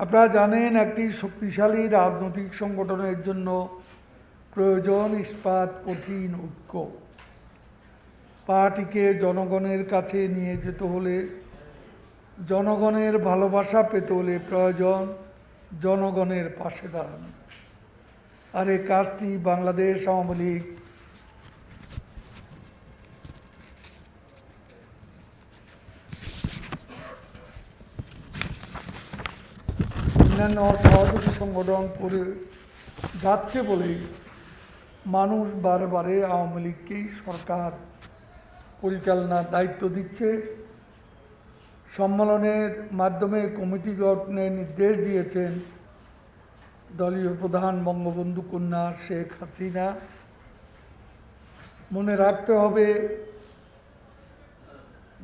আপনারা জানেন একটি শক্তিশালী রাজনৈতিক সংগঠনের জন্য প্রয়োজন ইস্পাত কঠিন ঐক্য। পার্টিকে জনগণের কাছে নিয়ে যেতে হলে, জনগণের ভালোবাসা পেতে হলে প্রয়োজন জনগণের পাশে দাঁড়ানো। আর এই কাজটি বাংলাদেশ আওয়ামী লীগ অন্যান্য সহযোগী সংগঠন করে যাচ্ছে বলেই মানুষ বারে বারে আওয়ামী লীগকেই সরকার পরিচালনার দায়িত্ব দিচ্ছে। সম্মেলনের মাধ্যমে কমিটি গঠনের নির্দেশ দিয়েছেন দলীয় প্রধান বঙ্গবন্ধু কন্যা শেখ হাসিনা। মনে রাখতে হবে,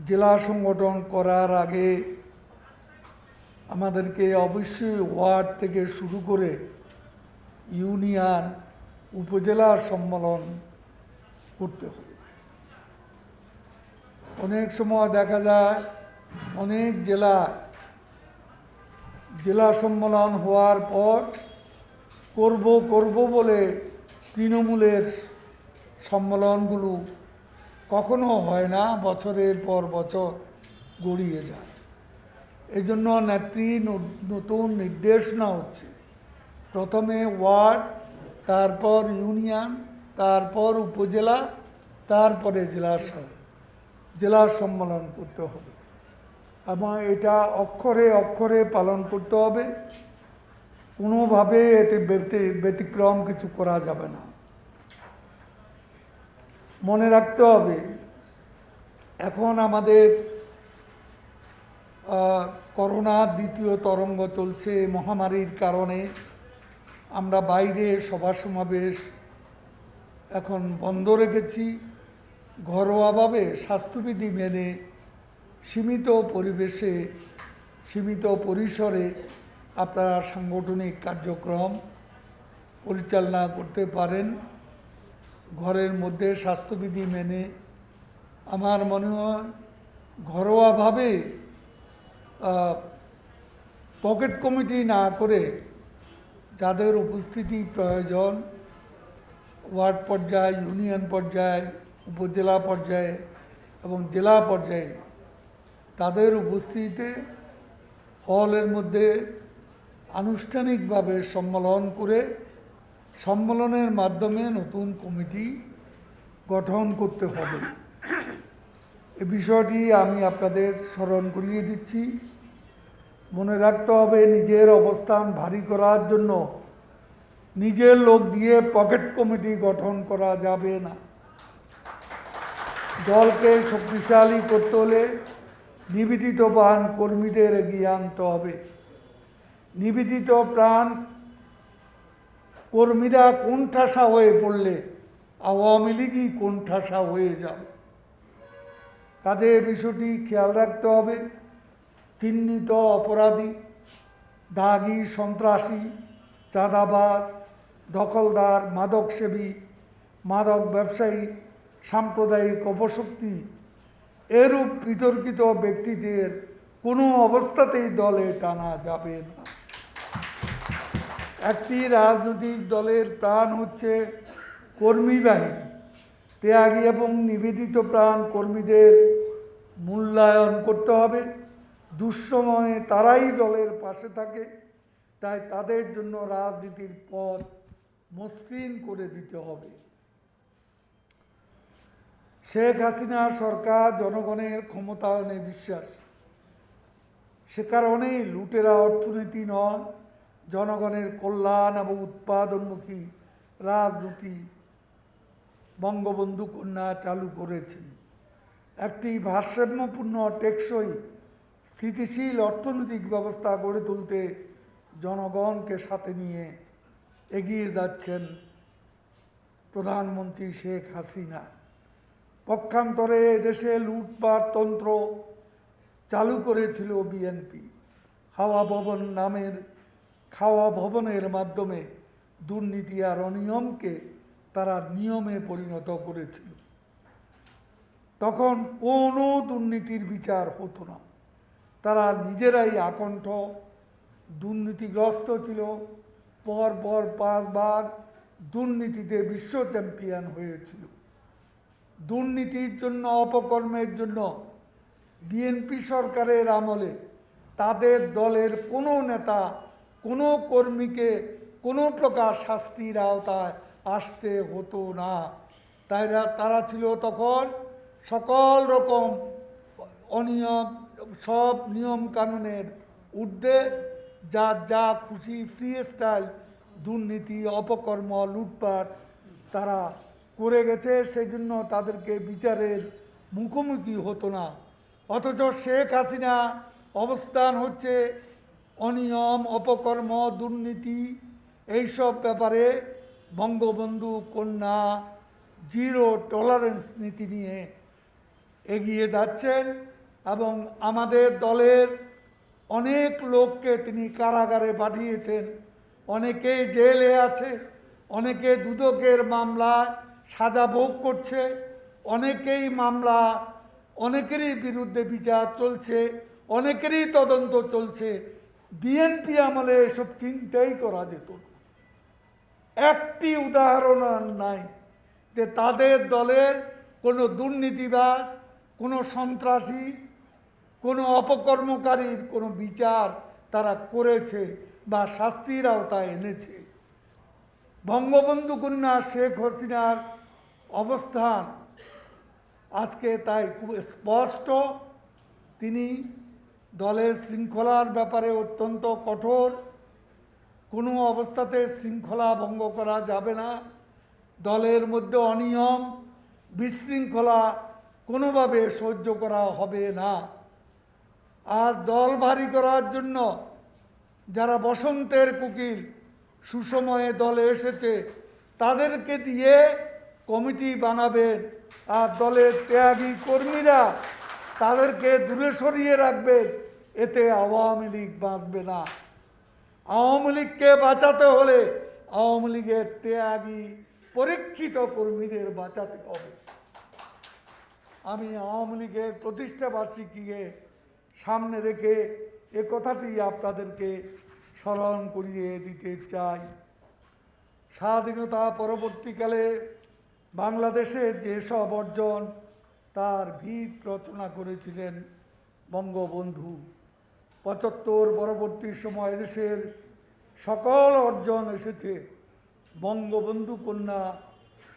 জেলা সংগঠন করার আগে আমাদেরকে অবশ্যই ওয়ার্ড থেকে শুরু করে ইউনিয়ন, উপজেলা সম্মেলন করতে হবে। অনেক সময় দেখা যায় অনেক জেলা সম্মেলন হওয়ার পর করব বলে তৃণমূলের সম্মেলনগুলো কখনো হয় না, বছরের পর বছর গড়িয়ে যায়। এই জন্য নেত্রী নতুন নির্দেশনা হচ্ছে, প্রথমে ওয়ার্ড, তারপর ইউনিয়ন, তারপর উপজেলা, তারপরে জেলা সম্মেলন করতে হবে এবং এটা অক্ষরে অক্ষরে পালন করতে হবে। কোনোভাবে এতে ব্যতিক্রম কিছু করা যাবে না। মনে রাখতে হবে, এখন আমাদের করোনার দ্বিতীয় তরঙ্গ চলছে। মহামারীর কারণে আমরা বাইরে সভা সমাবেশ এখন বন্ধ রেখেছি। ঘরোয়াভাবে স্বাস্থ্যবিধি মেনে সীমিত পরিবেশে, সীমিত পরিসরে আপনারা সাংগঠনিক কার্যক্রম পরিচালনা করতে পারেন ঘরের মধ্যে স্বাস্থ্যবিধি মেনে। আমার মনে হয় ঘরোয়াভাবে পকেট কমিটি না করে যাদের উপস্থিতি প্রয়োজন ওয়ার্ড পর্যায়ে, ইউনিয়ন পর্যায়ে, উপজেলা পর্যায়ে এবং জেলা পর্যায়ে, তাদের উপস্থিতিতে হলের মধ্যে আনুষ্ঠানিকভাবে সম্মেলন করে সম্মেলনের মাধ্যমে নতুন কমিটি গঠন করতে হবে। এ বিষয়টি আমি আপনাদের স্মরণ করিয়ে দিচ্ছি। মনে রাখতে হবে, নিজের অবস্থান ভারী করার জন্য নিজের লোক দিয়ে পকেট কমিটি গঠন করা যাবে না। দলকে শক্তিশালী করতে হলে নিবেদিত প্রাণ কর্মীদের এগিয়ে আনতে হবে। নিবেদিত প্রাণ কর্মীরা কোণঠাসা হয়ে পড়লে আওয়ামী লীগই কোণঠাসা হয়ে যাবে। কাজে এই বিষয়টি খেয়াল রাখতে হবে। চিহ্নিত অপরাধী, দাগী, সন্ত্রাসী, চাঁদাবাজ, দখলদার, মাদকসেবী, মাদক ব্যবসায়ী, সাম্প্রদায়িক অপশক্তি এরূপ বিতর্কিত ব্যক্তিদের কোনো অবস্থাতেই দলে টানা যাবে না। একটি রাজনৈতিক দলের প্রাণ হচ্ছে কর্মী বাহিনী। ত্যাগী এবং নিবেদিত প্রাণ কর্মীদের মূল্যায়ন করতে হবে। দুঃসময়ে তারাই দলের পাশে থাকে, তাই তাদের জন্য রাজনীতির পথ মসৃণ করে দিতে হবে। শেখ হাসিনা সরকার জনগণের ক্ষমতায়নে বিশ্বাস। সে কারণেই লুটেরা অর্থনীতি নয়, জনগণের কল্যাণ এবং উৎপাদনমুখী রাজনীতি বঙ্গবন্ধু কন্যা চালু করেছেন। একটি ভারসাম্যপূর্ণ, টেকসই, স্থিতিশীল অর্থনৈতিক ব্যবস্থা গড়ে তুলতে জনগণকে সাথে নিয়ে এগিয়ে যাচ্ছেন প্রধানমন্ত্রী শেখ হাসিনা। পক্ষান্তরে এদেশে লুটপাট তন্ত্র চালু করেছিল বিএনপি। খাওয়া ভবনের মাধ্যমে দুর্নীতি আর অনিয়মকে তারা নিয়মে পরিণত করেছিল। তখন কোনো দুর্নীতির বিচার হতো না। তারা নিজেরাই আকণ্ঠ দুর্নীতিগ্রস্ত ছিল, পর পর 5 বার দুর্নীতিতে বিশ্ব চ্যাম্পিয়ন হয়েছিল। দুর্নীতির জন্য, অপকর্মের জন্য বিএনপি সরকারের আমলে তাদের দলের কোনো নেতা, কোনো কর্মীকে কোনো প্রকার শাস্তির আওতায় আসতে হতো না। তারা ছিল তখন সকল রকম অনিয়ম, সব নিয়ম কানুনের ঊর্ধ্বে, যা খুশি ফ্রি স্টাইল দুর্নীতি, অপকর্ম, লুটপাট তারা করে গেছে। সেই জন্য তাদেরকে বিচারের মুখোমুখি হতো না। অথচ শেখ হাসিনা অবস্থান হচ্ছে অনিয়ম, অপকর্ম, দুর্নীতি এইসব ব্যাপারে বঙ্গবন্ধু কন্যা জিরো টলারেন্স নীতি নিয়ে এগিয়ে যাচ্ছেন এবং আমাদের দলের অনেক লোককে তিনি কারাগারে পাঠিয়েছেন, অনেকে জেলে আছে, অনেকে দুদকের মামলায় সাজা ভোগ করছে, অনেকেরই বিরুদ্ধে বিচার চলছে, অনেকেরই তদন্ত চলছে। বিএনপি আমলে এসব চিন্তাই করা যেত না। একটি উদাহরণ নাই যে তাদের দলের কোনো দুর্নীতিবাজ, কোনো সন্ত্রাসী, কোনো অপকর্মকারীর কোনো বিচার তারা করেছে বা শাস্তির আওতায় এনেছে। বঙ্গবন্ধু কন্যা শেখ হাসিনার অবস্থান আজকে তাই খুব স্পষ্ট। তিনি দলের শৃঙ্খলার ব্যাপারে অত্যন্ত কঠোর। কোনো অবস্থাতে শৃঙ্খলা ভঙ্গ করা যাবে না। দলের মধ্যে অনিয়ম, বিশৃঙ্খলা কোনোভাবে সহ্য করা হবে না। আর দল ভারী করার জন্য যারা বসন্তের কোকিল সুসময়ে দলে এসেছে তাদেরকে দিয়ে কমিটি বানাবেন, আর দলের ত্যাগী কর্মীরা তাদেরকে দূরে সরিয়ে রাখবেন। এতে আওয়ামী লীগ বাঁচবে না। আওয়ামী লীগকে বাঁচাতে হলে আওয়ামী লীগের ত্যাগী পরীক্ষিত কর্মীদের বাঁচাতে হবে। আমি আওয়ামী লীগের প্রতিষ্ঠা বার্ষিকীকে সামনে রেখে এ কথাটি আপনাদেরকে স্মরণ করিয়ে দিতে চাই। স্বাধীনতা পরবর্তীকালে বাংলাদেশের যেসব অর্জন, তার ভিত রচনা করেছিলেন বঙ্গবন্ধু। ৭৫ পরবর্তী সময় দেশের সকল অর্জন এসেছে বঙ্গবন্ধু কন্যা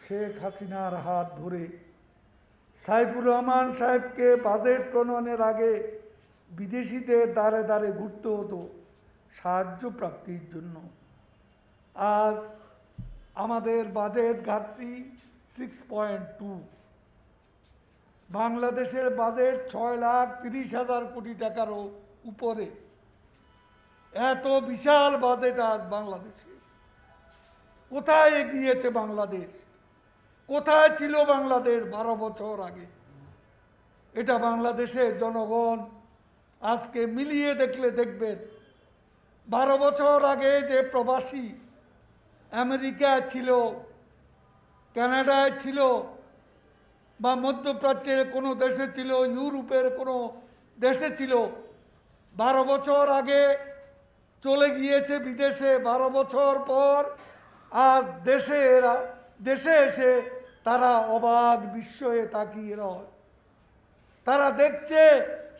শেখ হাসিনার হাত ধরে। সাইফুর রহমান সাহেবকে বাজেট প্রণয়নের আগে বিদেশিদের দ্বারে দ্বারে ঘুরতে হতো সাহায্য প্রাপ্তির জন্য। আজ আমাদের বাজেট ঘাটতি 6.2। বাংলাদেশের বাজেট 6,30,000 কোটি টাকারও উপরে। এত বিশাল বাজেট আজ বাংলাদেশে। কোথায় এগিয়েছে বাংলাদেশ? কোথায় ছিল বাংলাদেশ 12 বছর আগে? এটা বাংলাদেশের জনগণ আজকে মিলিয়ে দেখলে দেখবেন 12 বছর আগে যে প্রবাসী আমেরিকায় ছিল, কানাডায় ছিল, বা মধ্যপ্রাচ্যের কোনো দেশে ছিল, ইউরোপের কোনো দেশে ছিল, 12 বছর আগে চলে গিয়েছে বিদেশে। 12 বছর পর আজ দেশে এসে তারা অবাক বিস্ময়ে তাকিয়ে রয়। তারা দেখছে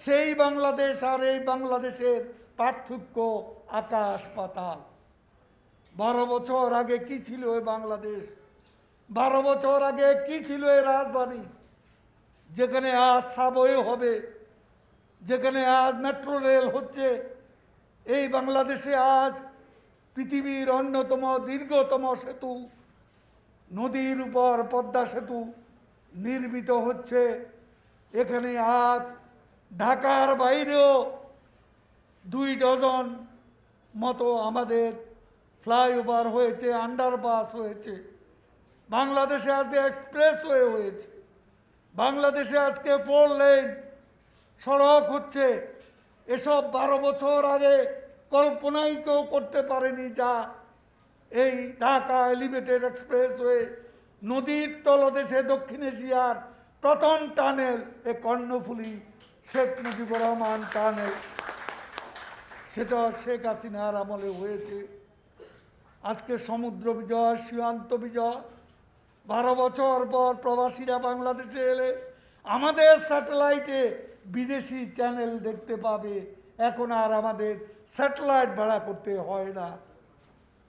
সেই বাংলাদেশ আর এই বাংলাদেশের পার্থক্য আকাশ পাতাল। 12 বছর আগে কি ছিল এই বাংলাদেশ? 12 বছর আগে কি ছিল এই রাজধানী, যেখানে আজ সাবওয়ে হবে, যেখানে আজ মেট্রো রেল হচ্ছে। এই বাংলাদেশে আজ পৃথিবীর অন্যতম দীর্ঘতম সেতু, নদীর উপর পদ্মা সেতু নির্মিত হচ্ছে। এখানে আজ ঢাকার বাইরেও 2 ডজন মতো আমাদের ফ্লাইওভার হয়েছে, আন্ডারপাস হয়েছে। বাংলাদেশে আজকে এক্সপ্রেসওয়ে হয়েছে। বাংলাদেশে আজকে 4 লেন সড়ক হচ্ছে। এসব 12 বছর আগে কল্পনাই কেউ করতে পারেনি। যা এই ঢাকা এলিভেটেড এক্সপ্রেসওয়ে, নদীর তলদেশে দক্ষিণ এশিয়ার প্রথম টানেল, এ কর্ণফুলী শেখ মুজিবুর রহমান টানেল। সেটা শেখ হাসিনার আমলে হয়েছে। আজকে সমুদ্র বিজয়, সীমান্ত বিজয়, 12 বছর পর প্রবাসীরা বাংলাদেশে এলে আমাদের স্যাটেলাইটে বিদেশি চ্যানেল দেখতে পাবে। এখন আর আমাদের স্যাটেলাইট ভাড়া করতে হয় না।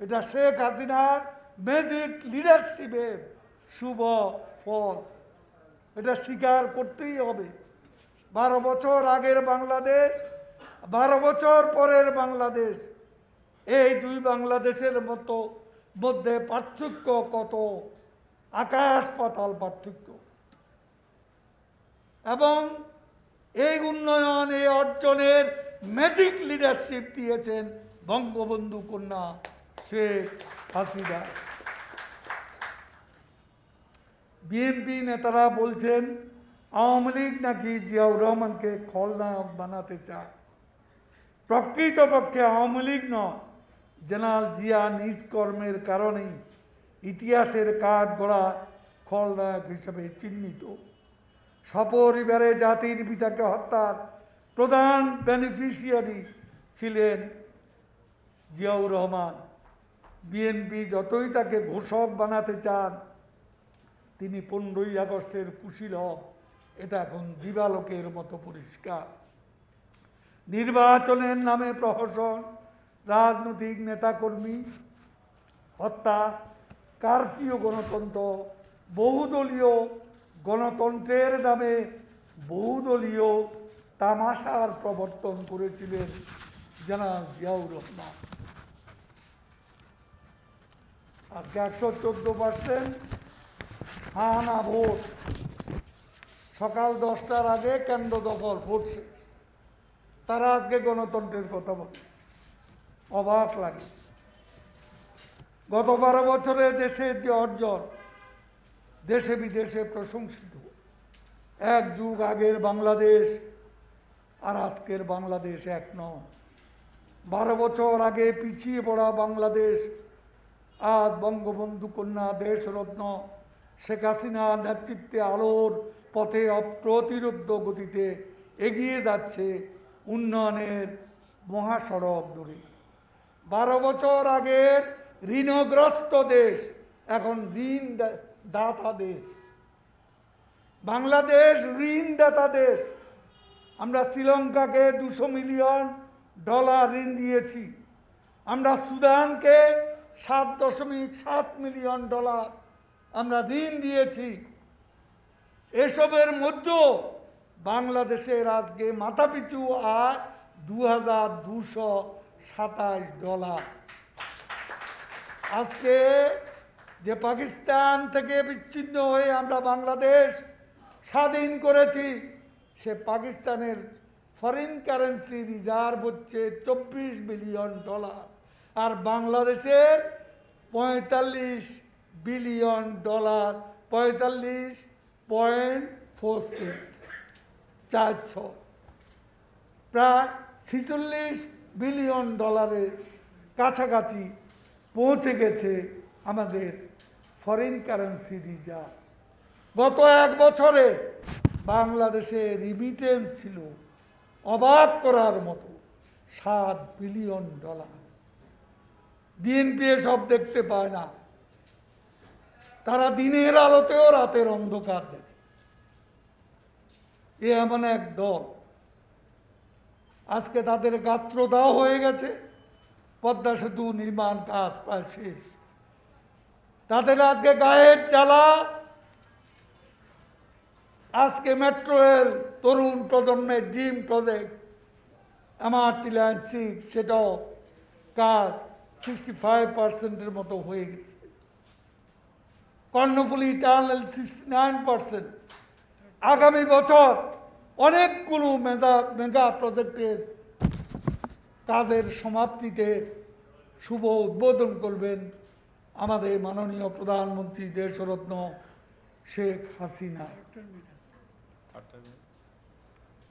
এটা শেখ হাসিনার ম্যাজিক লিডারশিপের শুভ ফল, এটা স্বীকার করতেই হবে। 12 বছর আগের বাংলাদেশ, 12 বছর পরের বাংলাদেশ, এই দুই বাংলাদেশের মধ্যে পার্থক্য কত, আকাশ পাতাল পার্থক্য। এবং এই উন্নয়ন, এই অর্জনের ম্যাজিক লিডারশিপ দিয়েছেন বঙ্গবন্ধু কন্যা শেখ হাসিনা। বিএনপি নেতারা বলছেন আওয়ামী লীগ নাকি জিয়াউর রহমানকে খলনায়ক বানাতে চায়। প্রকৃতপক্ষে আওয়ামী লীগ নয়, জেনারেল জিয়া নিজ কর্মের কারণেই ইতিহাসের কাঠগড়া খলনায়ক হিসেবে চিহ্নিত। সপরিবারে জাতির পিতাকে হত্যার প্রধান বেনিফিশিয়ারি ছিলেন জিয়াউর রহমান। বিএনপি যতই তাকে ঘোষক বানাতে চান, তিনি 15ই আগস্টের কুশীলব, এটা এখন দিবালোকের মতো পরিষ্কার। নির্বাচনের নামে প্রহসন, রাজনৈতিক নেতাকর্মী হত্যা, কারফিউ গণতন্ত্র, বহুদলীয় গণতন্ত্রের নামে বহুদলীয় তামাশার প্রবর্তন করেছিলেন জনাব জিয়াউর রহমান। আজকে 114% হ্যাঁ না ভোট। সকাল 10টার আগে কেন্দ্র দখল, ভোট শেষ। তারা আজকে গণতন্ত্রের কথা বলে, অবাক লাগে। গত 12 বছরে দেশের যে অর্জন, দেশে বিদেশে প্রশংসিত। এক যুগ আগের বাংলাদেশ আর আজকের বাংলাদেশ এক নয়। 12 বছর আগে পিছিয়ে পড়া বাংলাদেশ আজ বঙ্গবন্ধু কন্যা দেশরত্ন শেখ হাসিনার নেতৃত্বে আলোর পথে অপ্রতিরোধ্য গতিতে এগিয়ে যাচ্ছে উন্নয়নের মহাসড়ক ধরে। 12 বছর আগের ঋণগ্রস্ত দেশ এখন ঋণ দাতা দেশ। বাংলাদেশ ঋণদাতা দেশ। আমরা শ্রীলঙ্কাকে $200 মিলিয়ন ঋণ দিয়েছি। আমরা সুদানকে $7.7 মিলিয়ন আমরা ঋণ দিয়েছি। এসবের মধ্যেও বাংলাদেশের আজকে মাথাপিছু আয় $2,227। আজকে যে পাকিস্তান থেকে বিচ্ছিন্ন হয়ে আমরা বাংলাদেশ স্বাধীন করেছি, সে পাকিস্তানের ফরেন কারেন্সি রিজার্ভ হচ্ছে $24 বিলিয়ন, আর বাংলাদেশের $45 বিলিয়ন, 45.46, প্রায় $46 বিলিয়ন কাছাকাছি পৌঁছে গেছে আমাদের ফরেন কারেন্সি রিজার্ভ। গত 1 বছরে বাংলাদেশে রিমিটেন্স ছিল অবাক করার মতো $7 বিলিয়ন। বিএনপি সব দেখতে পায় না, তারা দিনের আলোতেও রাতের অন্ধকার দেখে। এ এমন এক দল, আজকে তাদের গাত্রদাহ হয়ে গেছে। পদ্মা সেতু নির্মাণ কাজ প্রায় শেষ। তাদের আজকে গায়ের জ্বালা। আজকে মেট্রো রেল, তরুণ প্রজন্মের ড্রিম প্রজেক্ট MRT লাইন 6, সেটাও কাজ 65% মতো হয়ে গেছে। কর্ণফুলী টানেল 69%। আগামী বছর অনেকগুলো মেগা প্রজেক্টের কাজের সমাপ্তিতে শুভ উদ্বোধন করবেন আমাদের মাননীয় প্রধানমন্ত্রী দেশরত্ন শেখ হাসিনা।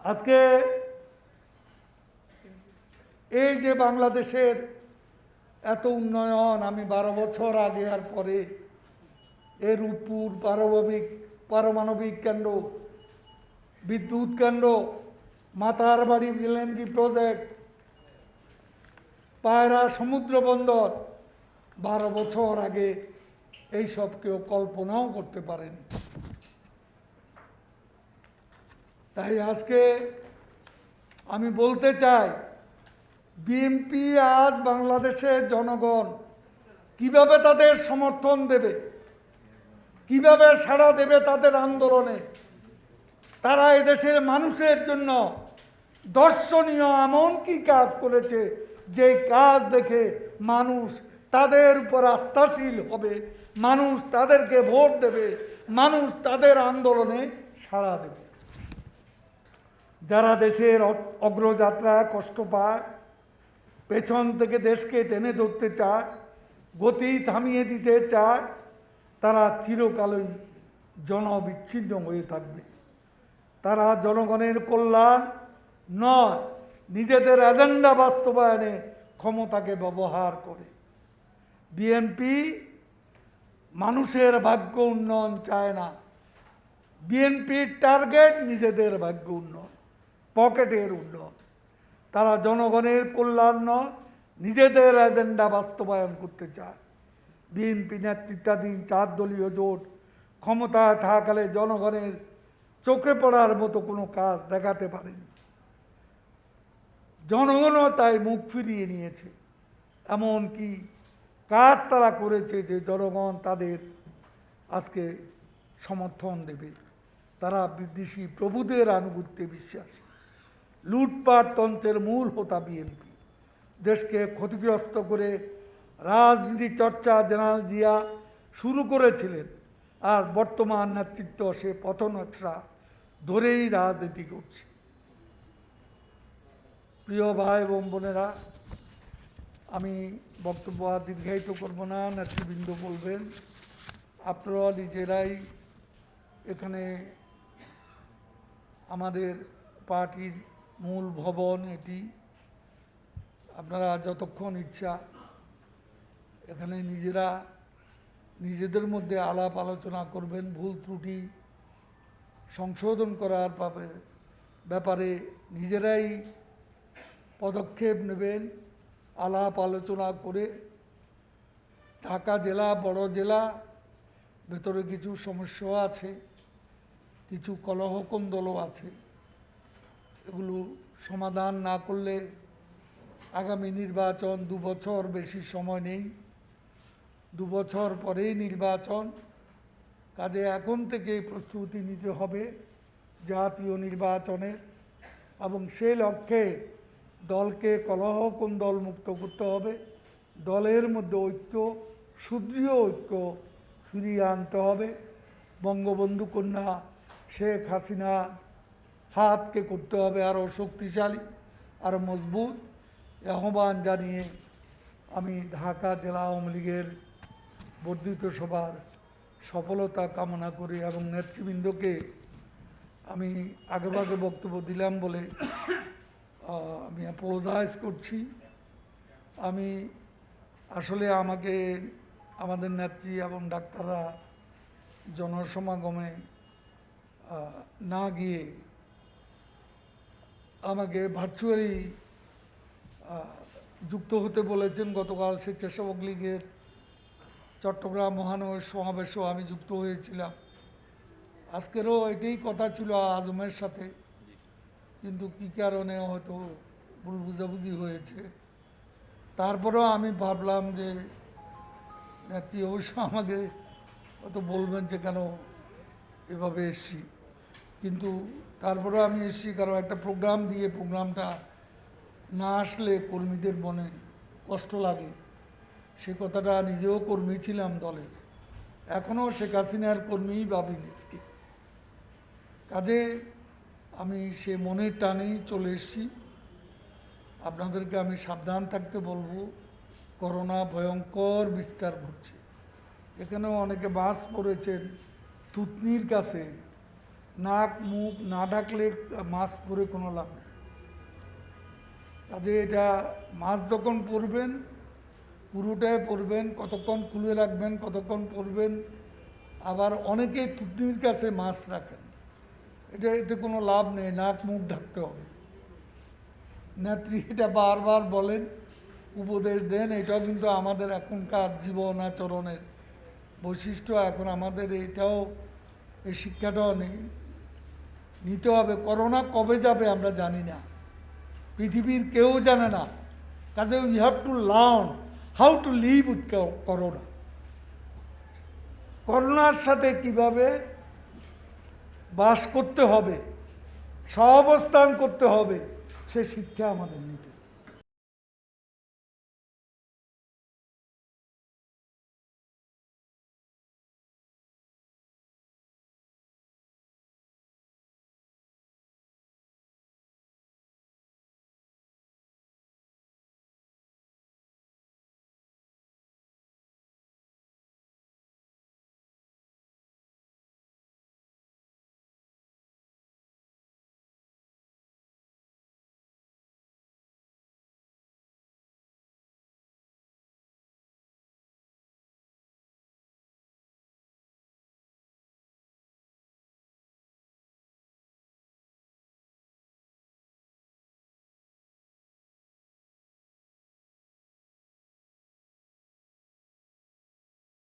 আজকে এই যে বাংলাদেশের এত উন্নয়ন, আমি 12 বছর আগে আর পরে এর রূপপুর পারমাণবিক কেন্দ্র, বিদ্যুৎ কেন্দ্র, মাতারবাড়ি LNG প্রজেক্ট, পায়রা সমুদ্র বন্দর 12 বছর আগে এইসব কেউ কল্পনাও করতে পারেনি। তাই আজকে আমি বলতে চাই, বিএনপি আজ বাংলাদেশের জনগণ কিভাবে তাদের সমর্থন দেবে, কিভাবে সাড়া দেবে তাদের আন্দোলনে। তারা এদেশের মানুষের জন্য দর্শনীয় এমন কি কাজ করেছে, যে কাজ দেখে মানুষ তাদের উপর আস্থাশীল হবে, মানুষ তাদেরকে ভোট দেবে, মানুষ তাদের আন্দোলনে সাড়া দেবে। যারা দেশের অগ্রযাত্রায় কষ্ট পায়, পেছন থেকে দেশকে টেনে ধরতে চায়, গতি থামিয়ে দিতে চায়, তারা চিরকালই জনবিচ্ছিন্ন হয়ে থাকবে। তারা জনগণের কল্যাণ নয়, নিজেদের এজেন্ডা বাস্তবায়নে ক্ষমতাকে ব্যবহার করে। বিএনপি মানুষের ভাগ্য উন্নয়ন চায় না। বিএনপির টার্গেট নিজেদের ভাগ্য উন্নয়ন, পকেটের উন্নয়ন। তারা জনগণের কল্যাণ নয়, নিজেদের এজেন্ডা বাস্তবায়ন করতে চায়। বিএনপি নেতৃত্বাধীন 4 দলীয় জোট ক্ষমতায় থাকাকালে জনগণের চোখে পড়ার মতো কোনো কাজ দেখাতে পারেনি। জনগণও তাই মুখ ফিরিয়ে নিয়েছে। এমন কি কাজ তারা করেছে যে জনগণ তাদের আজকে সমর্থন দেবে। তারা বিদেশি প্রভুদের আনুগত্যে বিশ্বাসী। লুটপাট তন্ত্রের মূল হোতা বিএনপি। দেশকে ক্ষতিগ্রস্ত করে রাজনীতি চর্চা জেনারেল জিয়া শুরু করেছিলেন, আর বর্তমান নেতৃত্ব সে পথনকশা ধরেই রাজনীতি করছে। প্রিয় ভাই এবং বোনেরা, আমি বক্তব্য আর দীর্ঘায়িত করব না, নেতৃবৃন্দ বলবেন। আপনারা নিজেরাই এখানে আমাদের পার্টির মূল ভবন এটি, আপনারা যতক্ষণ ইচ্ছা এখানে নিজেরা নিজেদের মধ্যে আলাপ আলোচনা করবেন, ভুল ত্রুটি সংশোধন করার ব্যাপারে নিজেরাই পদক্ষেপ নেবেন। আলাপ আলোচনা করে ঢাকা জেলা বড় জেলা, ভেতরে কিছু সমস্যা আছে, কিছু কলহকন্দলও আছে। এগুলো সমাধান না করলে আগামী নির্বাচন 2 বছর বেশি সময় নেই, 2 বছর পরেই নির্বাচন। কাজে এখন থেকে প্রস্তুতি নিতে হবে জাতীয় নির্বাচনের, এবং সেই লক্ষ্যে দলকে কলহকন্দল মুক্ত করতে হবে। দলের মধ্যে ঐক্য, সুদৃঢ় ঐক্য ফিরিয়ে আনতে হবে। বঙ্গবন্ধু কন্যা শেখ হাসিনা হাতকে করতে হবে আরও শক্তিশালী, আরও মজবুত। আহ্বান জানিয়ে আমি ঢাকা জেলা আওয়ামী লীগের বর্ধিত সভার সফলতা কামনা করি, এবং নেতৃবৃন্দকে আমি আগেভাগে বক্তব্য দিলাম বলে আমি অ্যাপোলোজাইজ করছি। আমি আসলে আমাদের নেত্রী এবং ডাক্তাররা জনসমাগমে না গিয়ে আমাকে ভার্চুয়ালি যুক্ত হতে বলেছেন। গতকাল স্বেচ্ছাসেবক লীগের চট্টগ্রাম মহানগর সমাবেশেও আমি যুক্ত হয়েছিলাম। আজকেরও এটাই কথা ছিল আজমের সাথে, কিন্তু কী কারণে হয়তো ভুল বুঝাবুঝি হয়েছে। তারপরেও আমি ভাবলাম যে নেত্রী অবশ্য আমাকে হয়তো বলবেন যে কেন এভাবে এসছি, কিন্তু তারপরেও আমি এসছি কারণ একটা প্রোগ্রাম দিয়ে প্রোগ্রামটা না আসলে কর্মীদের মনে কষ্ট লাগে। সে কথাটা নিজেও কর্মী ছিলাম দলের, এখনও শেখ হাসিনার কর্মীই ভাবি নিজকে। কাজে আমি সে মনের টানেই চলে এসেছি। আপনাদেরকে আমি সাবধান থাকতে বলবো, করোনা ভয়ঙ্কর বিস্তার ঘটছে। এখানেও অনেকে মাস্ক পরেছেন থুতনির কাছে, নাক মুখ না ঢাকলে মাস্ক পরে কোনো লাভ নেই। কাজে এটা মাস্ক যখন পরবেন পুরোটাই পরবেন, কতক্ষণ খুলে রাখবেন, কতক্ষণ পরবেন। আবার অনেকেই থুতনির কাছে মাস্ক রাখেন, এতে কোনো লাভ নেই, নাক মুখ ঢাকতে হবে। নেত্রী এটা বারবার বলেন, উপদেশ দেন, এটাও কিন্তু আমাদের এখনকার জীবন আচরণের বৈশিষ্ট্য। এখন আমাদের এটাও, এই শিক্ষাটাও নিতে হবে। করোনা কবে যাবে আমরা জানি না, পৃথিবীর কেউ জানে না। কাজে we have to learn how to live with corona. করোনার সাথে কিভাবে বাস করতে হবে, সহাবস্থান করতে হবে, সে শিক্ষা আমাদের নিতে হবে।